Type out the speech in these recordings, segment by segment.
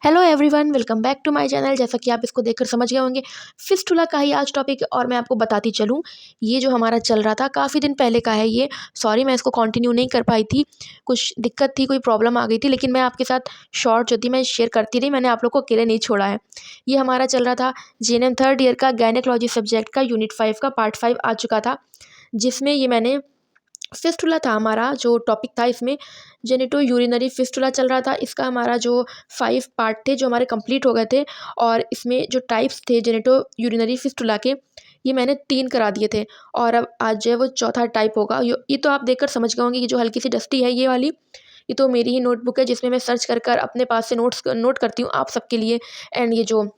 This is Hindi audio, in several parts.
Hello everyone, welcome back to my channel. जैसा कि आप इसको देखकर समझ गए होंगे, फिस्टुला का ही आज टॉपिक है और मैं आपको बताती चलूँ। ये जो हमारा चल रहा था काफ़ी दिन पहले का है ये। सॉरी, मैं इसको कंटिन्यू नहीं कर पाई थी, कुछ दिक्कत थी, कोई प्रॉब्लम आ गई थी, लेकिन मैं आपके साथ शॉर्ट जो थी मैं शेयर करती रही। मैंने आप लोग को अकेले नहीं छोड़ा है। ये हमारा चल रहा था जीएनएम थर्ड ईयर का गायनेकोलॉजी सब्जेक्ट का यूनिट 5 का पार्ट 5 आ चुका था, जिसमें ये मैंने फिस्टुला था हमारा जो टॉपिक था। इसमें जेनिटो यूरिनरी फिस्टुला चल रहा था। इसका हमारा जो 5 पार्ट थे जो हमारे कंप्लीट हो गए थे, और इसमें जो टाइप्स थे जेनिटो यूरिनरी फिस्टुला के, ये मैंने 3 करा दिए थे। और अब आज जो है वो चौथा टाइप होगा। ये तो आप देखकर समझ गए होंगे। ये जो हल्की सी डस्टी है ये वाली, ये तो मेरी ही नोटबुक है जिसमें मैं सर्च कर अपने पास से नोट करती हूँ आप सबके लिए। एंड ये जो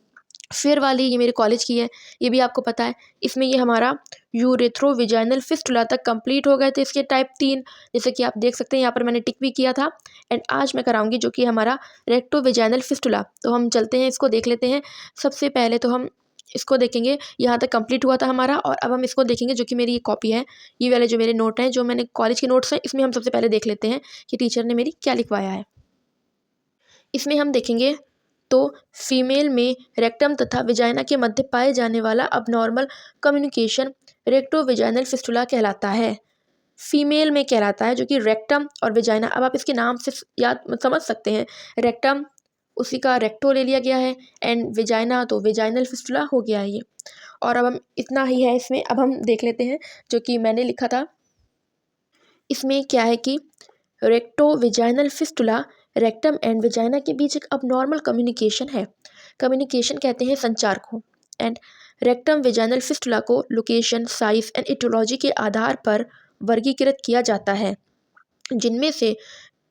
फिर वाली ये मेरे कॉलेज की है, ये भी आपको पता है। इसमें ये हमारा यूरेथ्रोविजाइनल फिस्टुला तक कंप्लीट हो गए थे इसके टाइप 3, जैसे कि आप देख सकते हैं यहाँ पर मैंने टिक भी किया था। एंड आज मैं कराऊंगी जो कि हमारा रेक्टोविजाइनल फिस्टुला। तो हम चलते हैं, इसको देख लेते हैं। सबसे पहले तो हम इसको देखेंगे, यहाँ तक कंप्लीट हुआ था हमारा, और अब हम इसको देखेंगे जो कि मेरी ये कॉपी है। ये वाले जो मेरे नोट हैं, जो मैंने कॉलेज के नोट्स हैं, इसमें हम सबसे पहले देख लेते हैं कि टीचर ने मेरी क्या लिखवाया है। इसमें हम देखेंगे तो फीमेल में रेक्टम तथा विजाइना के मध्य पाए जाने वाला अबनॉर्मल कम्युनिकेशन रेक्टोविजाइनल फिस्टुला कहलाता है। फीमेल में कहलाता है, जो कि रेक्टम और विजाइना। अब आप इसके नाम से याद समझ सकते हैं। रेक्टम, उसी का रेक्टो ले लिया गया है, एंड विजाइना तो विजाइनल फिस्टुला हो गया है ये। और अब हम इतना ही है इसमें। अब हम देख लेते हैं जो कि मैंने लिखा था। इसमें क्या है कि recto vaginal fistula rectum and vagina के बीच एक अबनॉर्मल कम्युनिकेशन है। कम्युनिकेशन कहते हैं संचार को। एंड रेक्टम विजाइनल फिस्टुला को लोकेशन, साइज एंड इटियोलॉजी के आधार पर वर्गीकृत किया जाता है, जिनमें से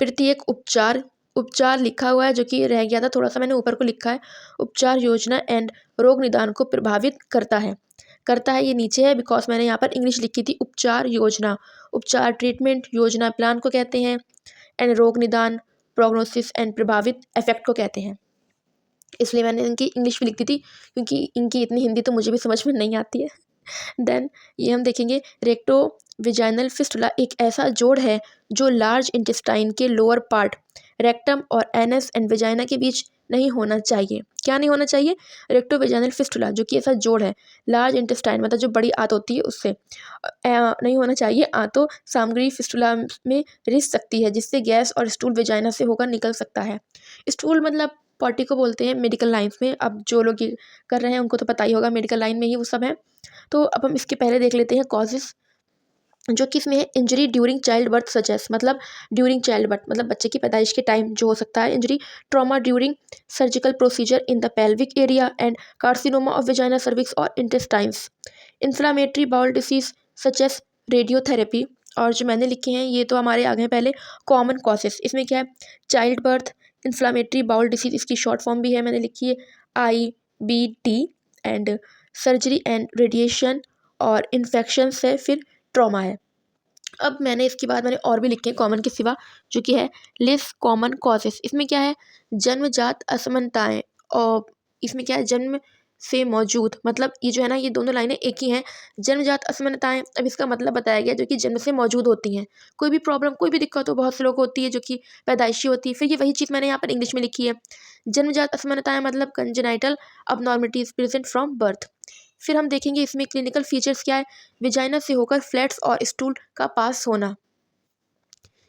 प्रत्येक उपचार उपचार लिखा हुआ है, जो कि रह गया था थोड़ा सा, मैंने ऊपर को लिखा है। उपचार योजना एंड रोग निदान को प्रभावित करता है ये नीचे है, बिकॉज मैंने यहाँ पर इंग्लिश लिखी थी। उपचार योजना, उपचार ट्रीटमेंट, योजना प्लान को कहते हैं। एंड रोग निदान प्रोग्नोसिस एंड प्रभावित इफेक्ट को कहते हैं। इसलिए मैंने इनकी इंग्लिश भी लिखी थी, क्योंकि इनकी इतनी हिंदी तो मुझे भी समझ में नहीं आती है। देन ये हम देखेंगे, रेक्टो विजाइनल फिस्टुला एक ऐसा जोड़ है जो लार्ज इंटेस्टाइन के लोअर पार्ट रेक्टम और एनस एंड विजाइना के बीच नहीं होना चाहिए। क्या नहीं होना चाहिए? रेक्टो विजाइनल फिस्टुला, जो कि ऐसा जोड़ है लार्ज इंटेस्टाइन, मतलब जो बड़ी आंत होती है उससे नहीं होना चाहिए। आंतों सामग्री फिस्टुला में रिस सकती है, जिससे गैस और स्टूल विजाइना से होकर निकल सकता है। स्टूल मतलब पॉटी को बोलते हैं मेडिकल लाइन्स में। अब जो लोग ये कर रहे हैं उनको तो पता ही होगा, मेडिकल लाइन में ही वो सब है। तो अब हम इसके पहले देख लेते हैं कॉजेस, जो कि इसमें है injury during child birth suggest, मतलब ड्यूरिंग चाइल्ड बर्थ मतलब बच्चे की पैदाइश के टाइम जो हो सकता है injury. Trauma during surgical procedure in the pelvic area and carcinoma of vagina cervix और intestines. Inflammatory bowel disease such as radiotherapy. और जो मैंने लिखे हैं ये तो हमारे आगे हैं पहले। कॉमन कॉजेस इसमें क्या है? Child birth, inflammatory bowel disease, इसकी शॉर्ट फॉर्म भी है मैंने लिखी है IBD। And surgery and radiation और इन्फेक्शन से फिर ट्रॉमा है। अब मैंने इसके बाद मैंने और भी लिखे हैं कॉमन के सिवा, जो कि है लेस कॉमन कॉजेस। इसमें क्या है? जन्मजात असमानताएं। और इसमें क्या है? जन्म से मौजूद, मतलब ये जो है ना, ये दोनों लाइनें एक ही हैं। जन्मजात असमानताएं, अब इसका मतलब बताया गया, जो कि जन्म से मौजूद होती हैं। कोई भी प्रॉब्लम, कोई भी दिक्कत हो, बहुत से लोग होती है जो कि पैदाइशी होती है। फिर ये वही चीज़ मैंने यहाँ पर इंग्लिश में लिखी है। जन्मजात असमानताएं मतलब congenital abnormalities present from birth. फिर हम देखेंगे इसमें क्लिनिकल फीचर्स क्या है। विजाइना से होकर फ्लैट्स और स्टूल का पास होना,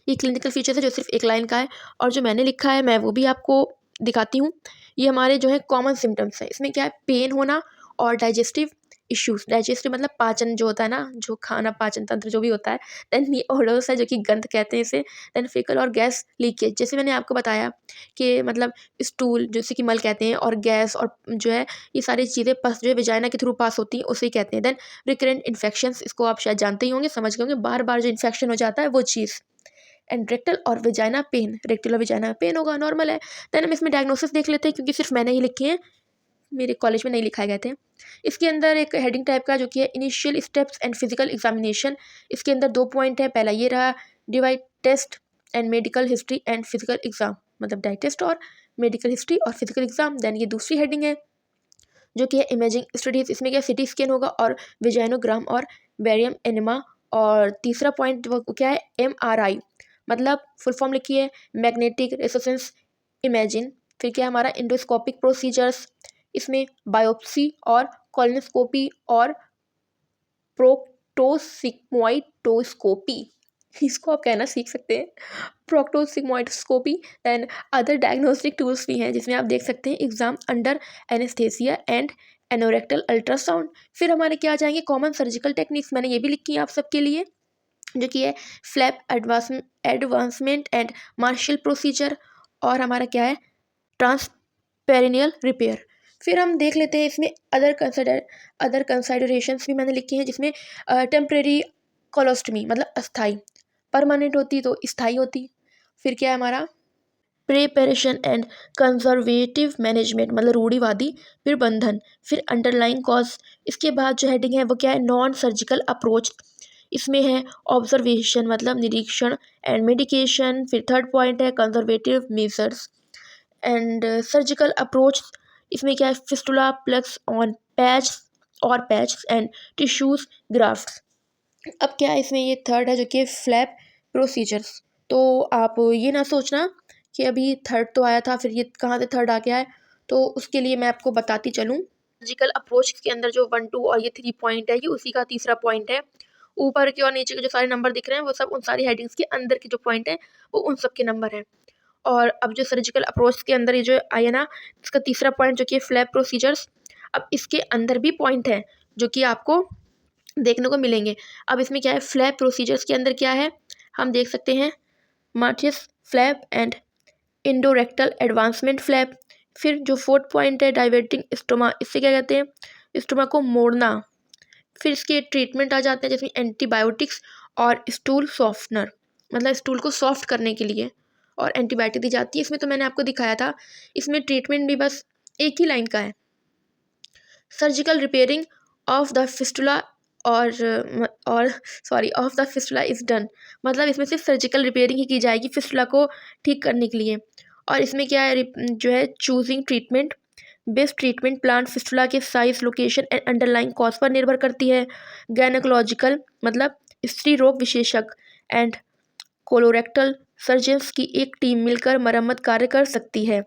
ये क्लिनिकल फीचर्स है जो सिर्फ एक लाइन का है। और जो मैंने लिखा है मैं वो भी आपको दिखाती हूँ। ये हमारे जो है कॉमन सिम्टम्स है। इसमें क्या है? पेन होना और डाइजेस्टिव इश्यूज। डाइजेस्टिव मतलब पाचन जो होता है ना, जो खाना पाचन तंत्र जो भी होता है। देन ये ओडोस है, जो कि गंध कहते हैं इसे। देन फेकल और गैस लीकेज, जैसे मैंने आपको बताया कि मतलब स्टूल जैसे कि मल कहते हैं, और गैस और जो है ये सारी चीज़ें पस जो है विजाइना के थ्रू पास होती हैं, उसे ही कहते हैं। देन रिकरेंट इन्फेक्शंस, इसको आप शायद जानते ही होंगे, समझ गए होंगे, बार बार जो इन्फेक्शन हो जाता है वो चीज़। एंड रेक्टल और विजाइना पेन, रेक्टल और विजाइना पेन होगा, नॉर्मल है। देन हम इसमें डायग्नोसिस देख लेते हैं, क्योंकि सिर्फ मैंने ही लिखे हैं, मेरे कॉलेज में नहीं लिखाए गए थे। इसके अंदर एक हेडिंग टाइप का जो कि है initial steps and physical examination. इसके अंदर 2 पॉइंट है। पहला ये रहा divide test and medical history and physical exam, मतलब डाइट टेस्ट और मेडिकल हिस्ट्री और फिजिकल एग्जाम। देन ये दूसरी हेडिंग है जो कि है इमेजिंग स्टडीज। इसमें क्या सिटी स्कैन होगा और विजाइनोग्राम और बैरियम एनिमा। और तीसरा पॉइंट वो क्या है? MRI, मतलब फुल फॉर्म लिखी है मैग्नेटिक रेसोनेंस इमेजिंग। फिर क्या है हमारा एंडोस्कोपिक प्रोसीजर्स, इसमें बायोप्सी और कोलोनोस्कोपी और प्रोक्टोसिग्मोइडोस्कोपी, इसको आप कहना सीख सकते हैं, प्रोक्टोसिग्मोइडोस्कोपी। दैन अदर डायग्नोस्टिक टूल्स भी हैं जिसमें आप देख सकते हैं exam under anaesthesia and anorectal ultrasound. फिर हमारे क्या आ जाएंगे कॉमन सर्जिकल टेक्निक्स, मैंने ये भी लिखी है आप सबके लिए, जो कि है flap advancement and marshal procedure, और हमारा क्या है ट्रांसपेरिनियल रिपेयर। फिर हम देख लेते हैं इसमें अदर कंसिडरेशंस भी मैंने लिखे हैं, जिसमें टेम्परेरी कोलोस्टमी मतलब अस्थाई, परमानेंट होती तो स्थाई होती। फिर क्या है हमारा प्रिपरेशन एंड कंजर्वेटिव मैनेजमेंट मतलब रूढ़िवादी प्रबंधन। फिर अंडरलाइंग कॉज, इसके बाद जो हेडिंग है वो क्या है नॉन सर्जिकल अप्रोच, इसमें है ऑब्जर्वेशन मतलब निरीक्षण एंड मेडिकेशन। फिर थर्ड पॉइंट है conservative measures and surgical approach, इसमें क्या है फिस्टुला प्लग्स ऑन पैच और पैच एंड टिश्यूज ग्राफ्ट। अब क्या है इसमें ये थर्ड है जो कि फ्लैप प्रोसीजर्स। तो आप ये ना सोचना कि अभी थर्ड तो आया था फिर ये कहाँ से थर्ड आ गया है, तो उसके लिए मैं आपको बताती चलूँ। सर्जिकल अप्रोच के अंदर जो 1 2 और ये 3 पॉइंट है ये उसी का तीसरा पॉइंट है। ऊपर के और नीचे के जो सारे नंबर दिख रहे हैं वो सब उन सारी हेडिंग्स के अंदर के जो पॉइंट है वो उन सब के नंबर हैं। और अब जो सर्जिकल अप्रोच के अंदर ये जो आई है ना, इसका तीसरा पॉइंट जो कि फ्लैप प्रोसीजर्स, अब इसके अंदर भी पॉइंट है जो कि आपको देखने को मिलेंगे। अब इसमें क्या है फ्लैप प्रोसीजर्स के अंदर क्या है हम देख सकते हैं Martius flap and endorectal advancement flap. फिर जो फोर्थ पॉइंट है डाइवर्टिंग स्टोमा, इससे क्या कहते हैं स्टोमा को मोड़ना। फिर इसके ट्रीटमेंट आ जाते हैं जिसमें एंटीबायोटिक्स और स्टूल सॉफ्टनर मतलब स्टूल को सॉफ्ट करने के लिए और एंटीबायोटिक दी जाती है। इसमें तो मैंने आपको दिखाया था, इसमें ट्रीटमेंट भी बस एक ही लाइन का है, surgical repairing of the fistula और sorry of the fistula is done, मतलब इसमें सिर्फ सर्जिकल रिपेयरिंग ही की जाएगी फिस्टुला को ठीक करने के लिए। और इसमें क्या है जो है choosing treatment, best treatment plan fistula के size location and underlying cause पर निर्भर करती है। गायनेकोलॉजिकल मतलब स्त्री रोग विशेषज्ञ एंड कोलोरेक्टल सर्जन्स की एक टीम मिलकर मरम्मत कार्य कर सकती है।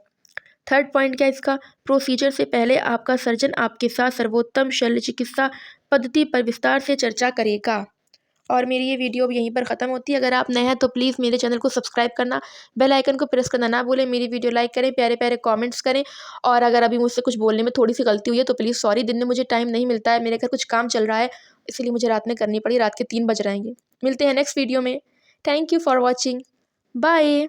थर्ड पॉइंट क्या है इसका, प्रोसीजर से पहले आपका सर्जन आपके साथ सर्वोत्तम शल्य चिकित्सा पद्धति पर विस्तार से चर्चा करेगा। और मेरी ये वीडियो अब यहीं पर ख़त्म होती है। अगर आप नए हैं तो प्लीज़ मेरे चैनल को सब्सक्राइब करना, बेल आइकन को प्रेस करना ना भूलें, मेरी वीडियो लाइक करें, प्यारे प्यारे कमेंट्स करें। और अगर अभी मुझसे कुछ बोलने में थोड़ी सी गलती हुई है तो प्लीज़ सॉरी, दिन में मुझे टाइम नहीं मिलता है, मेरे घर कुछ काम चल रहा है इसलिए मुझे रात में करनी पड़ी, रात के 3 बज रहेंगे। मिलते हैं नेक्स्ट वीडियो में। Thank you for watching, bye.